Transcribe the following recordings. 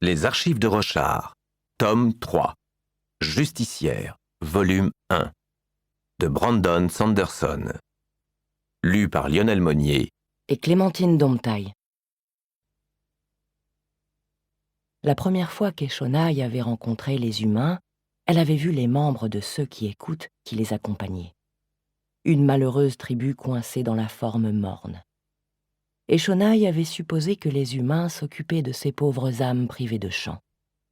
Les archives de Rochard, tome 3, Justicière, volume 1, de Brandon Sanderson. Lu par Lionel Monnier et Clémentine Domptaille. La première fois qu'Eshonai avait rencontré les humains, elle avait vu les membres de ceux qui écoutent qui les accompagnaient. Une malheureuse tribu coincée dans la forme morne. Eshonai avait supposé que les humains s'occupaient de ces pauvres âmes privées de chant.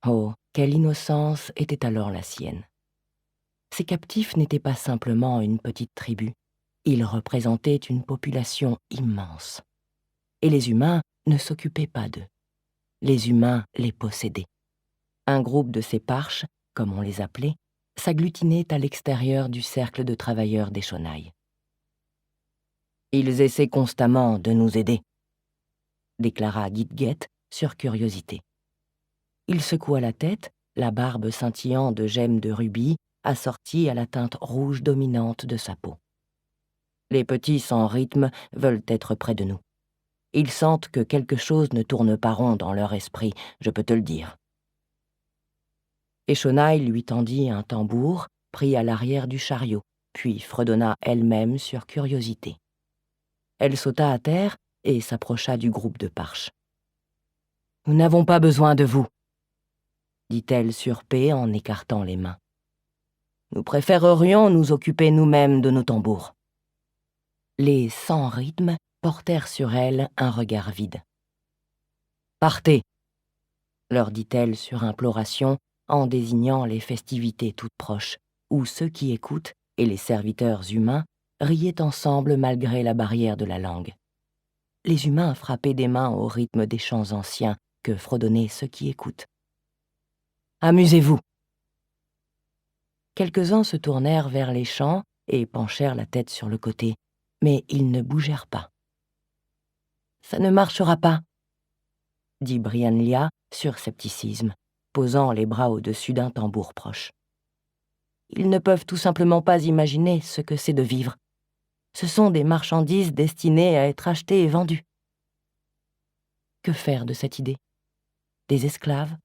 Oh, quelle innocence était alors la sienne. Ces captifs n'étaient pas simplement une petite tribu, ils représentaient une population immense. Et les humains ne s'occupaient pas d'eux. Les humains les possédaient. Un groupe de ces parches, comme on les appelait, s'agglutinait à l'extérieur du cercle de travailleurs d'Eshonai. « Ils essaient constamment de nous aider », déclara Gitget sur curiosité. Il secoua la tête, la barbe scintillant de gemmes de rubis, assortie à la teinte rouge dominante de sa peau. Les petits sans rythme veulent être près de nous. Ils sentent que quelque chose ne tourne pas rond dans leur esprit, je peux te le dire. Eshonai lui tendit un tambour, pris à l'arrière du chariot, puis fredonna elle-même sur curiosité. Elle sauta à terre et s'approcha du groupe de parches. « Nous n'avons pas besoin de vous, » dit-elle sur paix en écartant les mains. « Nous préférerions nous occuper nous-mêmes de nos tambours. » Les sans rythme portèrent sur elle un regard vide. « Partez !» leur dit-elle sur imploration en désignant les festivités toutes proches, où ceux qui écoutent et les serviteurs humains riaient ensemble malgré la barrière de la langue. Les humains frappaient des mains au rythme des chants anciens que fredonnaient ceux qui écoutent. « Amusez-vous !» Quelques-uns se tournèrent vers les chants et penchèrent la tête sur le côté, mais ils ne bougèrent pas. « Ça ne marchera pas !» dit Brianlia sur scepticisme, posant les bras au-dessus d'un tambour proche. Ils ne peuvent tout simplement pas imaginer ce que c'est de vivre. Ce sont des marchandises destinées à être achetées et vendues. Que faire de cette idée? Des esclaves?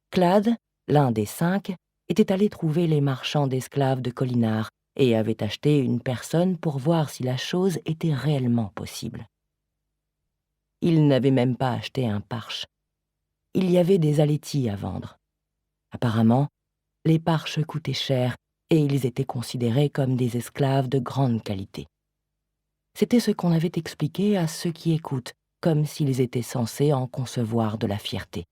Clad, l'un des 5, était allé trouver les marchands d'esclaves de Kholinar et avait acheté une personne pour voir si la chose était réellement possible. Il n'avait même pas acheté un parche. Il y avait des alétis à vendre. Apparemment, les parches coûtaient cher et ils étaient considérés comme des esclaves de grande qualité. C'était ce qu'on avait expliqué à ceux qui écoutent, comme s'ils étaient censés en concevoir de la fierté.